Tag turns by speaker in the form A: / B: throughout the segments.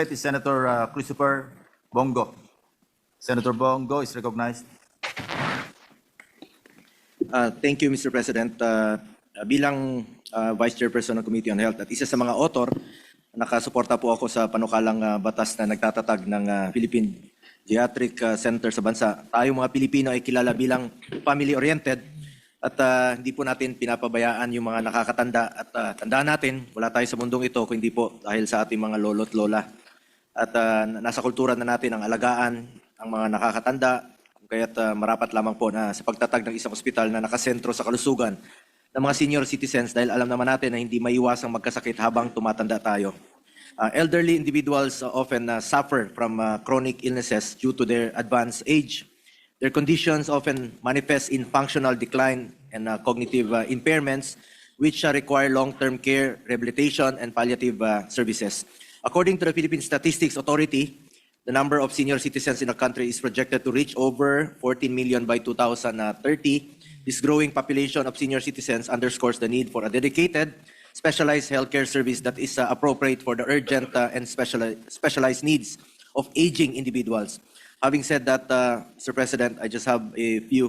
A: plate is Senator Christopher Bongo. Senator Bongo is recognized.
B: Thank you, Mr. President. Bilang Vice Chairperson ng Committee on Health at isa sa mga author, nakasuporta po ako sa panukalang batas na nagtatatag ng Philippine Geriatric Center sa bansa. Tayo mga Pilipino ay kilala bilang family-oriented at hindi po natin pinapabayaan yung mga nakakatanda at tandaan natin, wala tayo sa mundong ito kung hindi po dahil sa ating mga lolo't lola. At nasa kultura na natin ang alagaan ang mga nakakatanda, kaya't marapat lamang po na sa pagtatag ng isang ospital na nakasentro sa kalusugan ng mga senior citizens dahil alam naman natin na hindi maiwasang magkasakit habang tumatanda tayo. Elderly individuals often suffer from chronic illnesses due to their advanced age. Their conditions often manifest in functional decline and cognitive impairments, which require long-term care, rehabilitation, and palliative services. According to the Philippine Statistics Authority, the number of senior citizens in the country is projected to reach over 14 million by 2030. This growing population of senior citizens underscores the need for a dedicated, specialized healthcare service that is appropriate for the urgent and specialized needs of aging individuals. Having said that, Mr. President, I just have a few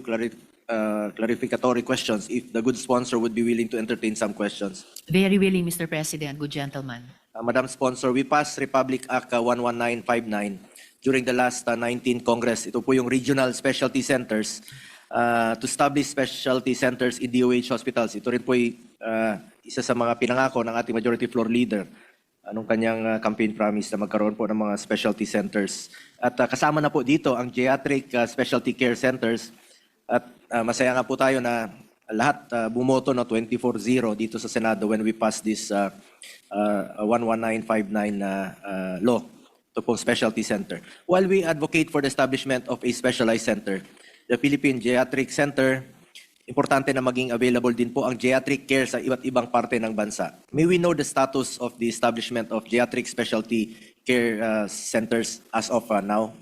B: clarificatory questions if the good sponsor would be willing to entertain some questions.
C: Very willing, Mr. President. Good gentleman.
B: Madam Sponsor, we passed Republic Act 11959 during the last 19th Congress. Ito po yung regional specialty centers to establish specialty centers in DOH hospitals. Ito rin po ay isa sa mga pinangako ng ating majority floor leader anong kanyang campaign promise na magkaroon po ng mga specialty centers. At kasama na po dito ang geriatric specialty care centers at masaya nga po tayo na lahat bumoto na 24-0 dito sa Senado when we passed this 11959 law, ito pong specialty center. While we advocate for the establishment of a specialized center, the Philippine Geriatric Center, importante na maging available din po ang geriatric care sa iba't ibang parte ng bansa. May we know the status of the establishment of geriatric specialty care centers as of now?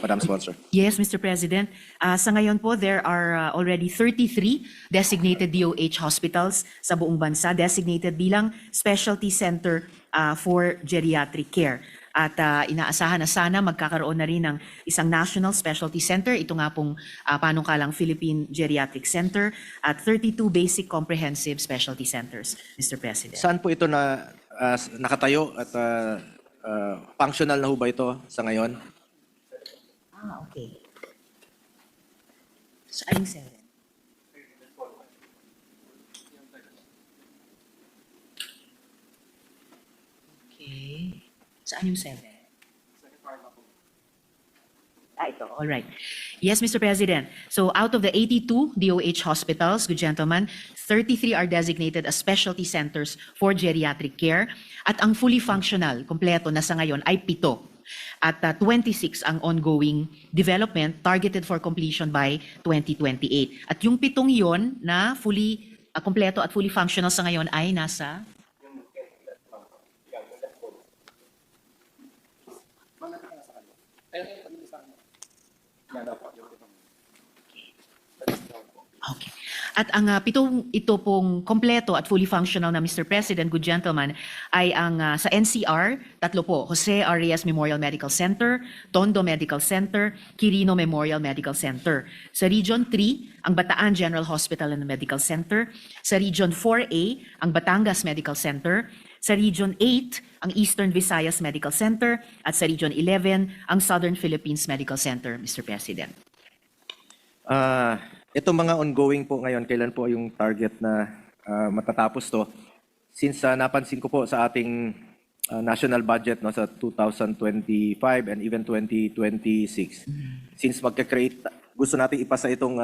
B: Madam Sponsor.
C: Yes, Mr. President. Sa ngayon po, there are already 33 designated DOH hospitals sa buong bansa, designated bilang specialty center for geriatric care. At inaasahan na sana magkakaroon na rin ng isang national specialty center. Ito nga pong panukalang Philippine Geriatric Center at 32 basic comprehensive specialty centers, Mr. President.
B: Saan po ito na nakatayo at functional na ho ba ito sa ngayon?
C: Okay. So, aling 7? Okay. Saan yung 7? Ito. All right. Yes, Mr. President. So out of the 82 DOH hospitals, good gentlemen, 33 are designated as specialty centers for geriatric care. At ang fully functional, kompleto na sa ngayon ay 7. At 26 ang ongoing development targeted for completion by 2028. At yung 7 yon na fully kompleto at fully functional sa ngayon ay nasa Okay. At ang ito pong kompleto at fully functional na Mr. President, good gentleman, ay ang sa NCR, 3 po, Jose Arias Memorial Medical Center, Tondo Medical Center, Quirino Memorial Medical Center. Sa Region 3, ang Bataan General Hospital and Medical Center. Sa Region 4A, ang Batangas Medical Center. Sa Region 8, ang Eastern Visayas Medical Center. At sa Region 11, ang Southern Philippines Medical Center, Mr. President.
B: Itong mga ongoing po ngayon, kailan po yung target na matatapos to? Since napansin ko po sa ating national budget no, sa 2025 and even 2026, since magka-create, gusto natin ipasa itong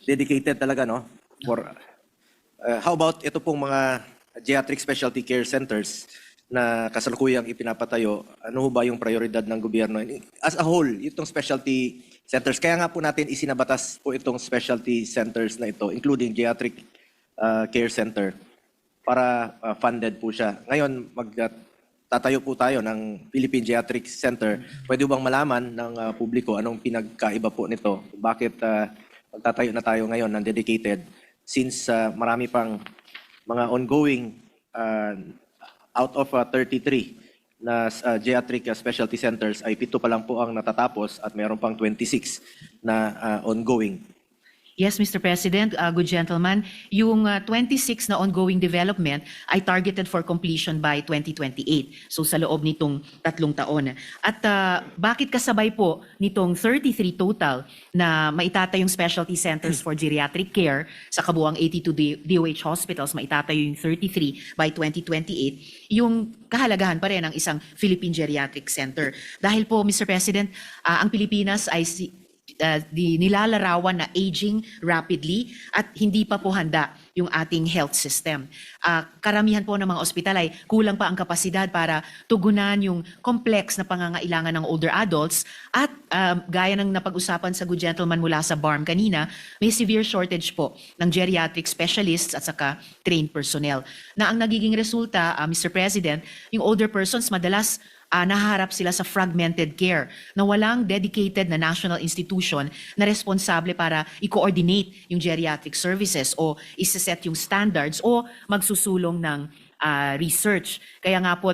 B: dedicated talaga, no? For, how about ito pong mga geriatric specialty care centers na kasalukuyang ipinapatayo, ano ba yung prioridad ng gobyerno? As a whole, itong specialty centers, kaya nga po natin isinabatas po itong specialty centers na ito, including geriatric care center, para funded po siya. Ngayon, magtatayo po tayo ng Philippine Geriatric Center. Pwede bang malaman ng publiko anong pinagkaiba po nito? Bakit magtatayo na tayo ngayon ng dedicated since marami pang mga ongoing out of 33 na geriatric specialty centers ay 7 pa lang po ang natatapos at meron pang 26 na ongoing.
C: Yes, Mr. President, good gentleman, yung 26 na ongoing development ay targeted for completion by 2028. So sa loob nitong 3 taon. At bakit kasabay po nitong 33 total na maitatayo yung specialty centers for geriatric care sa kabuuang 82 DOH hospitals, maitatayo yung 33 by 2028, yung kahalagahan pa rin ng isang Philippine Geriatric Center. Dahil po, Mr. President, ang Pilipinas ay nilalarawan na aging rapidly at hindi pa po handa yung ating health system. Karamihan po ng mga ospital ay kulang pa ang kapasidad para tugunan yung complex na pangangailangan ng older adults at gaya ng napag-usapan sa good gentleman mula sa BARM kanina, may severe shortage po ng geriatric specialists at saka trained personnel. Na ang nagiging resulta, Mr. President, yung older persons madalas nahaharap sila sa fragmented care na walang dedicated na national institution na responsable para i-coordinate yung geriatric services o isa-set yung standards o magsusulong ng research. Kaya nga po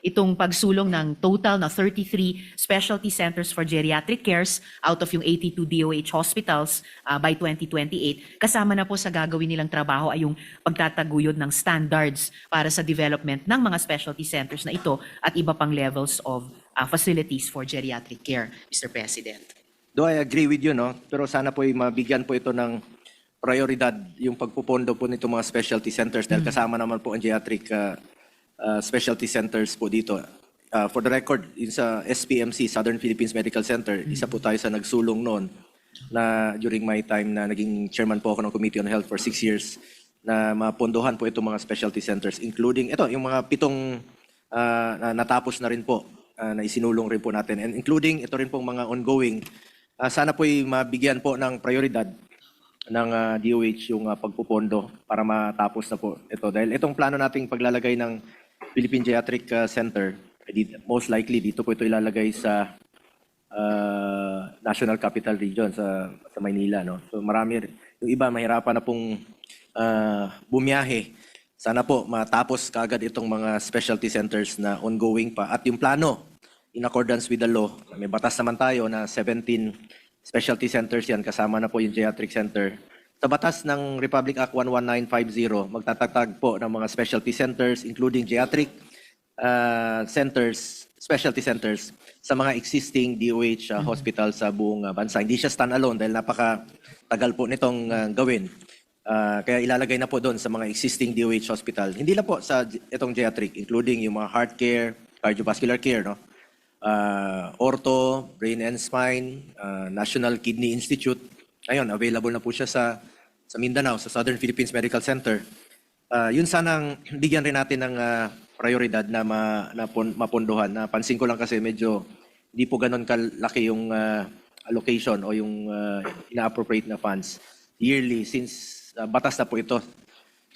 C: itong pagsulong ng total na 33 specialty centers for geriatric cares out of yung 82 DOH hospitals by 2028, kasama na po sa gagawin nilang trabaho ay yung pagtataguyod ng standards para sa development ng mga specialty centers na ito at iba pang levels of facilities for geriatric care, Mr. President.
B: Do I agree with you, no? Pero sana po mabigyan po ito ng prioridad yung pagpupondo po nito mga specialty centers dahil kasama naman po ang geriatric specialty centers po dito. For the record, sa SPMC, Southern Philippines Medical Center, isa po tayo sa nagsulong noon na during my time na naging chairman po ako ng Committee on Health for 6 years na mapondohan po itong mga specialty centers including ito, yung mga 7 natapos na rin po na isinulong rin po natin and including ito rin pong mga ongoing. Sana po mabigyan po ng prioridad ng DOH yung pagpupondo para matapos na po ito. Dahil itong plano nating paglalagay ng Philippine Geriatric Center, most likely dito po ito ilalagay sa National Capital Region sa Maynila. No? So marami, yung iba mahirapan na pong bumiyahe. Sana po matapos kaagad itong mga specialty centers na ongoing pa. At yung plano, in accordance with the law, may batas naman tayo na 17 specialty centers yan, kasama na po yung geriatric center. Sa batas ng Republic Act 11950, magtatatag po ng mga specialty centers, including geriatric centers, specialty centers, sa mga existing DOH hospitals sa buong bansa. Hindi siya stand-alone dahil napakatagal po nitong gawin. Kaya ilalagay na po doon sa mga existing DOH hospital. Hindi lang po sa itong geriatric, including yung mga heart care, cardiovascular care, no? Ortho, Brain and Spine, National Kidney Institute. Ayun, available na po siya sa Mindanao, sa Southern Philippines Medical Center. Yun sanang bigyan rin natin ng prioridad na mapondohan. Napansin ko lang kasi medyo hindi po ganun kalaki yung allocation o yung ina-appropriate na funds yearly since batas na po ito.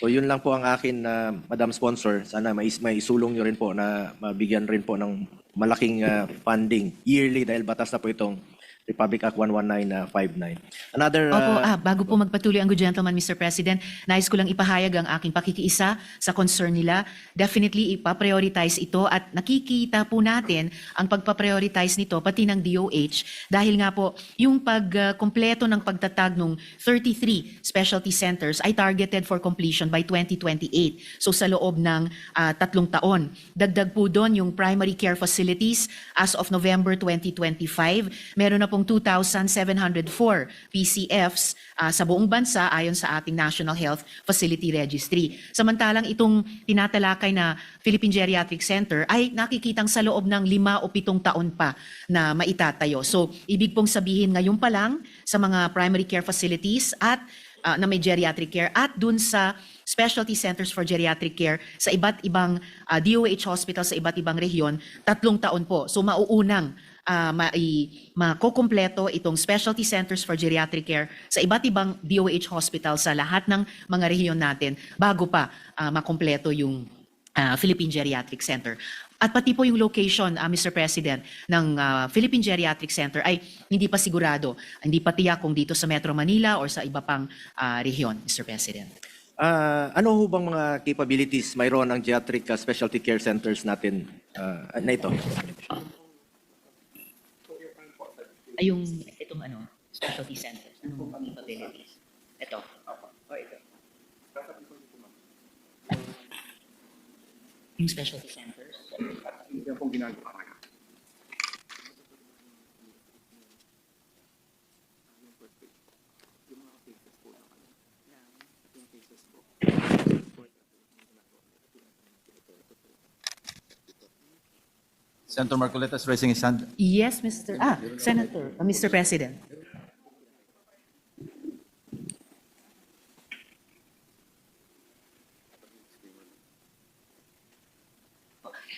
B: So yun lang po ang akin na Madam Sponsor. Sana may isulong nyo rin po na mabigyan rin po ng malaking funding yearly dahil batas na po itong Republic Act 11959. Another...
C: Opo, bago po magpatuloy ang good gentleman, Mr. President, nais ko lang ipahayag ang aking pakikiisa sa concern nila. Definitely ipaprioritize ito at nakikita po natin ang pagpaprioritize nito pati ng DOH dahil nga po yung pagkumpleto ng pagtatag ng 33 specialty centers ay targeted for completion by 2028. So sa loob ng 3 taon. Dagdag po doon yung primary care facilities as of November 2025. Meron na pong 2,704 PCFs sa buong bansa ayon sa ating National Health Facility Registry. Samantalang itong tinatalakay na Philippine Geriatric Center ay nakikitang sa loob ng 5 o 7 taon pa na maitatayo. So, ibig pong sabihin ngayon pa lang sa mga primary care facilities at na may geriatric care at dun sa specialty centers for geriatric care sa iba't ibang DOH hospital sa iba't ibang rehiyon, 3 taon po. So, mauunang makukumpleto itong specialty centers for geriatric care sa iba't ibang DOH hospital sa lahat ng mga rehiyon natin bago pa makumpleto yung Philippine Geriatric Center. At pati po yung location, Mr. President, ng Philippine Geriatric Center ay hindi pa sigurado, hindi pa tiyak kung dito sa Metro Manila or sa iba pang rehiyon, Mr. President.
B: Ano ho bang mga capabilities mayroon ang geriatric specialty care centers natin na ito?
C: Ay, yung itong ano, specialty centers, anong capabilities? Ito. Or ito. Yung specialty centers.
D: Yan pong ginagawa ngayon.
A: Senator Marcoleta is raising his hand.
C: Yes, Senator, Mr. President.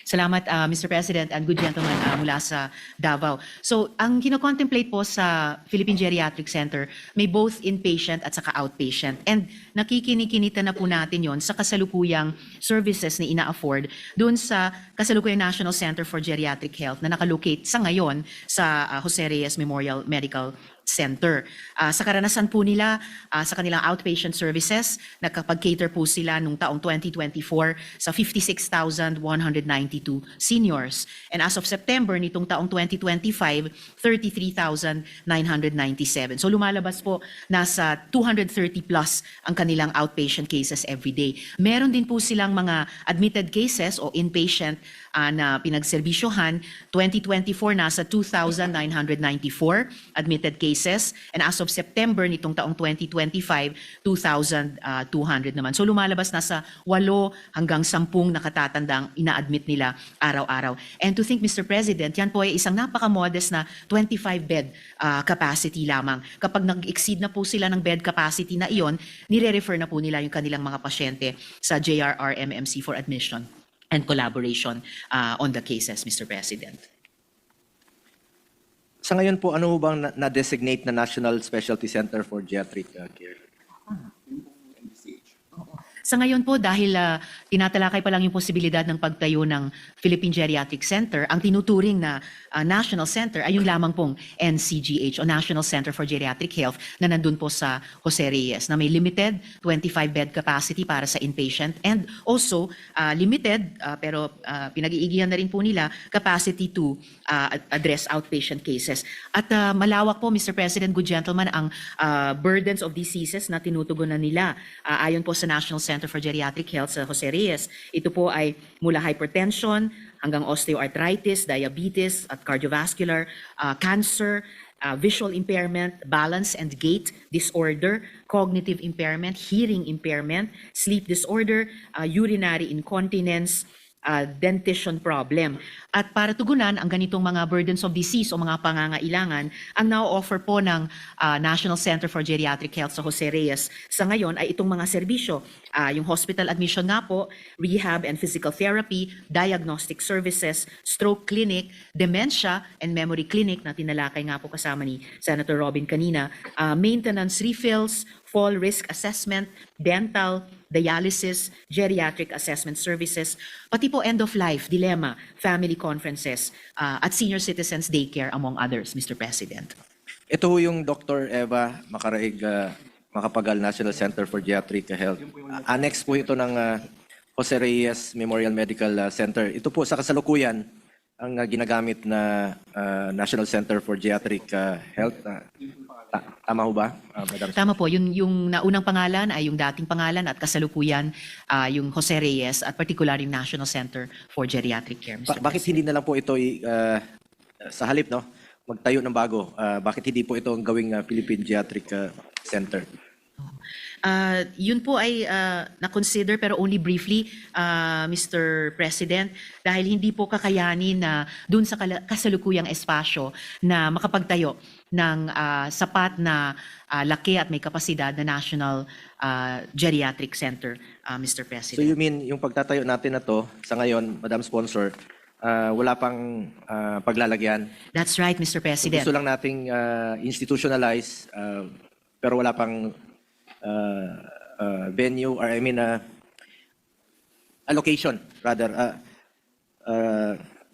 C: Salamat, Mr. President and good gentlemen mula sa Davao. So, ang kino-contemplate po sa Philippine Geriatric Center, may both inpatient at saka outpatient. And nakikinikinita na po natin yon sa kasalukuyang services na ina-afford doon sa kasalukuyang National Center for Geriatric Health na nakalocate sa ngayon sa Jose Reyes Memorial Medical Center. Sa karanasan po nila sa kanilang outpatient services, nakapag-cater po sila nung taong 2024 sa 56,192 seniors. And as of September nitong taong 2025, 33,997. So lumalabas po nasa 230 plus ang kanilang outpatient cases every day. Meron din po silang mga admitted cases o inpatient na pinagserbisyohan. 2024 nasa 2,994 admitted cases, and as of September nitong taong 2025, 2,200 naman. So lumalabas nasa 8 hanggang 10 nakatatandang ina-admit nila araw-araw. And to think, Mr. President, yan po ay isang napaka-modest na 25-bed capacity lamang. Kapag nag-exceed na po sila ng bed capacity na iyon, nire-refer na po nila yung kanilang mga pasyente sa JRRMMC for admission and collaboration on the cases, Mr. President.
B: Sa ngayon po, ano ho bang na-designate na National Specialty Center for Geriatric Care?
C: Sa ngayon po, dahil tinatalakay pa lang yung posibilidad ng pagtayo ng Philippine Geriatric Center, ang tinuturing na national center ay yung lamang pong NCGH o National Center for Geriatric Health na nandun po sa Jose Reyes na may limited 25-bed capacity para sa inpatient and also limited pero pinag-iigihan na rin po nila capacity to address outpatient cases. At malawak po, Mr. President, good gentlemen, ang burdens of diseases na tinutugunan nila ayon po sa National Center for Geriatric Health sa Jose Reyes. Ito po ay mula hypertension hanggang osteoarthritis, diabetes at cardiovascular, cancer, visual impairment, balance and gait disorder, cognitive impairment, hearing impairment, sleep disorder, urinary incontinence, dentition problem. At para tugunan ang ganitong mga burdens of disease o mga pangangailangan, ang na-offer po ng National Center for Geriatric Health sa Jose Reyes sa ngayon ay itong mga serbisyo. Yung hospital admission nga po, rehab and physical therapy, diagnostic services, stroke clinic, dementia and memory clinic na tinalakay nga po kasama ni Senator Robin kanina, maintenance refills, fall risk assessment, dental, dialysis, geriatric assessment services, pati po end-of-life, dilemma, family conferences, at senior citizens daycare among others, Mr. President.
B: Ito ho yung Dr. Eva Macaraig Macapagal National Center for Geriatric Health. Annex po ito ng Jose Reyes Memorial Medical Center. Ito po sa kasalukuyan ang ginagamit na National Center for Geriatric Health. Tama ho ba, Madam?
C: Tama po, yung naunang pangalan ay yung dating pangalan at kasalukuyan yung Jose Reyes at particular yung National Center for Geriatric Care, Mr.
B: Bakit hindi na lang po ito sa halip, no? Magtayo ng bago? Bakit hindi po ito ang gawing Philippine Geriatric Center?
C: Yun po ay na-consider pero only briefly, Mr. President, dahil hindi po kakayanin na dun sa kasalukuyang espasyo na makapagtayo ng sapat na laki at may kapasidad na National Geriatric Center, Mr.
B: So
C: President.
B: you mean yung pagtatayo natin na to sa ngayon, Madam Sponsor, wala pang paglalagyan?
C: That's right, Mr.
B: So
C: President.
B: gusto lang nating institutionalize pero wala pang venue or I mean allocation rather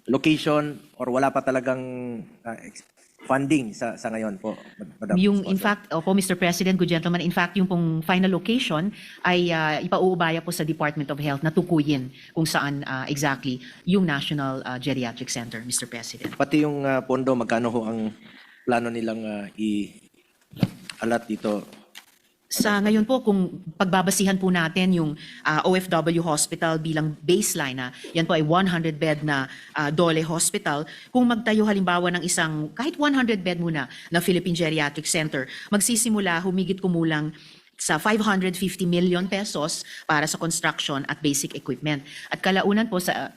B: location or wala pa talagang funding sa ngayon po, Madam
C: Yung, in
B: Sponsor?
C: fact, opo, Mr. President, good gentlemen, in fact, yung pong final location ay ipauubaya po sa Department of Health na tukuyin kung saan exactly yung National Geriatric Center, Mr. President.
B: Pati yung pondo, magkano ho ang plano nilang i-alat dito?
C: Sa ngayon po, kung pagbabasihan po natin yung OFW Hospital bilang baseline na yan po ay 100-bed na Dole Hospital, kung magtayo halimbawa ng isang kahit 100-bed muna na Philippine Geriatric Center, magsisimula humigit kumulang sa 550 million pesos para sa construction at basic equipment. At kalaunan po sa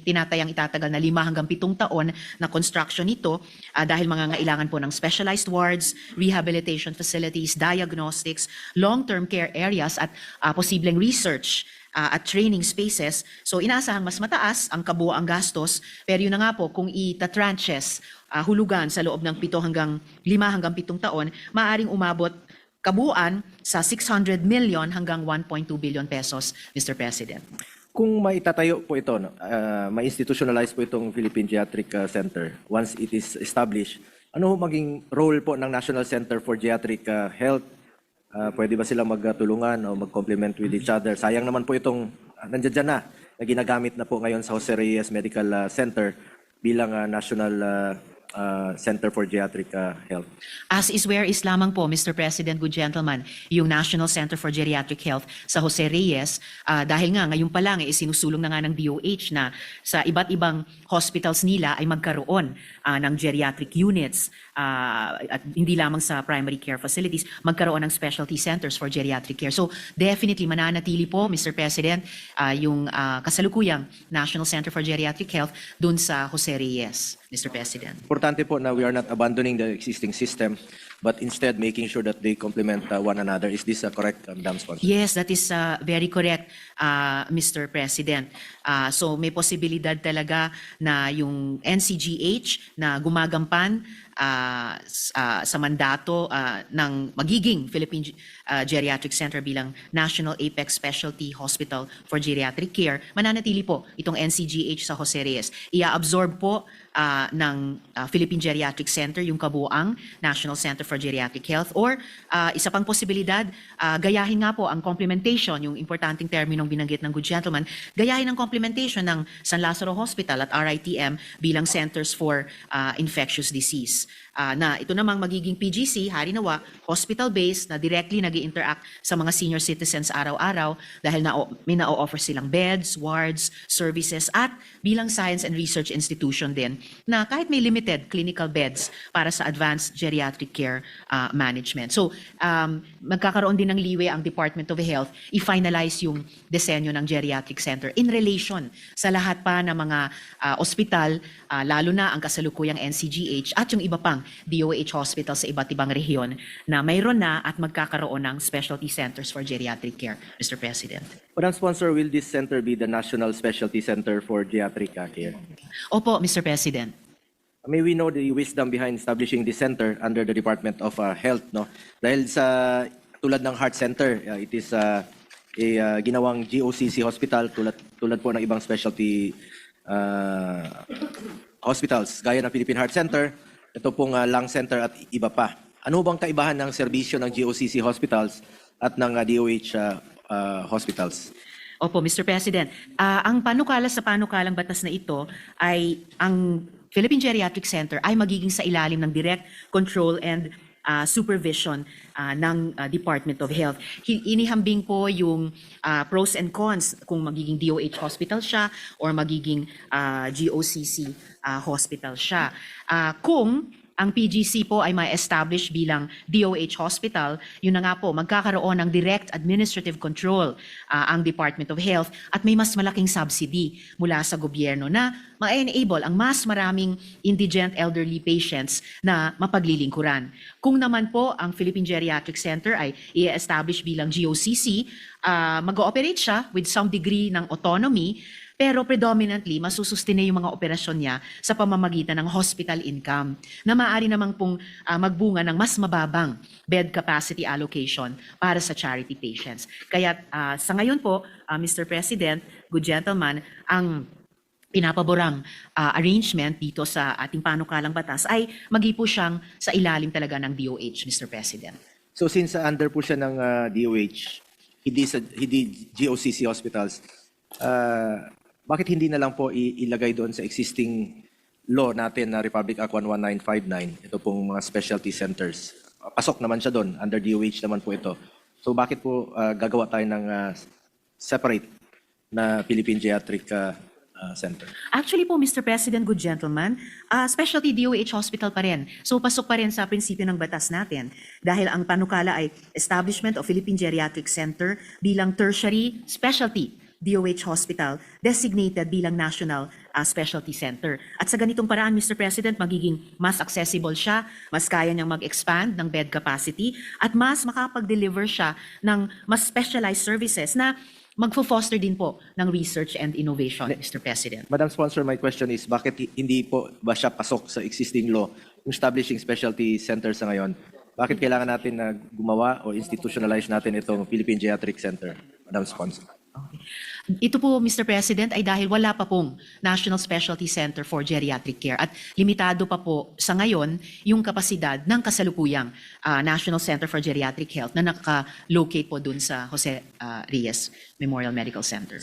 C: tinatayang itatagal na 5 hanggang 7 taon na construction nito dahil mangangailangan po ng specialized wards, rehabilitation facilities, diagnostics, long-term care areas at posibleng research at training spaces. So inaasahang mas mataas ang kabuoang gastos, pero yun na nga po kung itatranches hulugan sa loob ng 5 hanggang 7 taon, maaaring umabot kabuuan sa 600 million hanggang 1.2 billion pesos, Mr. President.
B: Kung maitatayo po ito, ma-institutionalize po itong Philippine Geriatric Center, once it is established, ano ho maging role po ng National Center for Geriatric Health? Pwede ba sila magtulungan o mag-complement with each other? Sayang naman po itong nandiyan na ginagamit na po ngayon sa Jose Reyes Medical Center bilang National Center for Geriatric Health.
C: As is where is lamang po, Mr. President, good gentlemen, yung National Center for Geriatric Health sa Jose Reyes, dahil nga ngayon pa lang sinusulong na nga ng DOH na sa iba't ibang hospitals nila ay magkaroon ng geriatric units at hindi lamang sa primary care facilities, magkaroon ng specialty centers for geriatric care. So definitely mananatili po, Mr. President, yung kasalukuyang National Center for Geriatric Health dun sa Jose Reyes, Mr. President.
B: Importante po na we are not abandoning the existing system, but instead making sure that they complement one another. Is this correct, Madam Sponsor?
C: Yes, that is very correct, Mr. President. So may posibilidad talaga na yung NCGH na gumagampan sa mandato ng magiging Philippine Geriatric Center bilang National Apex Specialty Hospital for Geriatric Care, mananatili po itong NCGH sa Jose Reyes. Ia-absorb po ng Philippine Geriatric Center yung kabuang National Center for Geriatric Health, or isa pang posibilidad, gayahin nga po ang complementation, yung importanteng terminong binanggit ng good gentleman, gayahin ang complementation ng San Lazaro Hospital at RITM bilang Centers for Infectious Disease. Na ito namang magiging PGC, harinawa, hospital-based na directly nag-interact sa mga senior citizens araw-araw dahil may na-offer silang beds, wards, services at bilang science and research institution din na kahit may limited clinical beds para sa advanced geriatric care management. So magkakaroon din ng leeway ang Department of Health i-finalize yung disenyo ng geriatric center in relation sa lahat pa ng mga ospital, lalo na ang kasalukuyang NCGH at yung iba pang DOH hospital sa iba't ibang rehiyon na mayroon na at magkakaroon ng specialty centers for geriatric care, Mr. President.
B: Madam Sponsor, will this center be the National Specialty Center for Geriatric Care?
C: Opo, Mr. President.
B: May we know the wisdom behind establishing this center under the Department of Health, no? Dahil sa tulad ng Heart Center, it is ginawang GOCC hospital tulad po ng ibang specialty hospitals gaya ng Philippine Heart Center, ito pong Lung Center at iba pa. Ano bang kaibahan ng serbisyo ng GOCC hospitals at ng DOH hospitals?
C: Opo, Mr. President. Ang panukala sa panukalang batas na ito ay ang Philippine Geriatric Center ay magiging sa ilalim ng direct control and supervision ng Department of Health. Inihambing po yung pros and cons kung magiging DOH hospital siya or magiging GOCC hospital siya. Kung ang PGC po ay ma-establish bilang DOH hospital, yun na nga po, magkakaroon ng direct administrative control ang Department of Health at may mas malaking subsidy mula sa gobyerno na ma-enable ang mas maraming indigent elderly patients na mapaglilingkuran. Kung naman po ang Philippine Geriatric Center ay i-establish bilang GOCC, mag-ooperate siya with some degree ng autonomy, pero predominantly masusustine yung mga operasyon niya sa pamamagitan ng hospital income na maaari namang pong magbunga ng mas mababang bed capacity allocation para sa charity patients. Kaya sa ngayon po, Mr. President, good gentleman, ang pinapaborang arrangement dito sa ating panukalang batas ay magi po siyang sa ilalim talaga ng DOH, Mr. President.
B: So since under po siya ng DOH, hindi GOCC hospitals, bakit hindi na lang po ilagay doon sa existing law natin na Republic Act 11959, ito pong mga specialty centers? Pasok naman siya doon, under DOH naman po ito. So bakit po gagawa tayo ng separate na Philippine Geriatric Center?
C: Actually po, Mr. President, good gentleman, specialty DOH hospital pa rin. So pasok pa rin sa prinsipyo ng batas natin. Dahil ang panukala ay Establishment of Philippine Geriatric Center bilang tertiary specialty DOH hospital designated bilang national specialty center. At sa ganitong paraan, Mr. President, magiging mas accessible siya, mas kaya niyang mag-expand ng bed capacity, at mas makapag-deliver siya ng mas specialized services na magfo-foster din po ng research and innovation, Mr. President.
B: Madam Sponsor, my question is, bakit hindi po ba siya pasok sa existing law, yung establishing specialty center sa ngayon? Bakit kailangan natin na gumawa o institutionalize natin itong Philippine Geriatric Center, Madam Sponsor?
C: Ito po, Mr. President, ay dahil wala pa pong National Specialty Center for Geriatric Care at limitado pa po sa ngayon yung kapasidad ng kasalukuyang National Center for Geriatric Health na naka-locate po dun sa Jose Reyes Memorial Medical Center.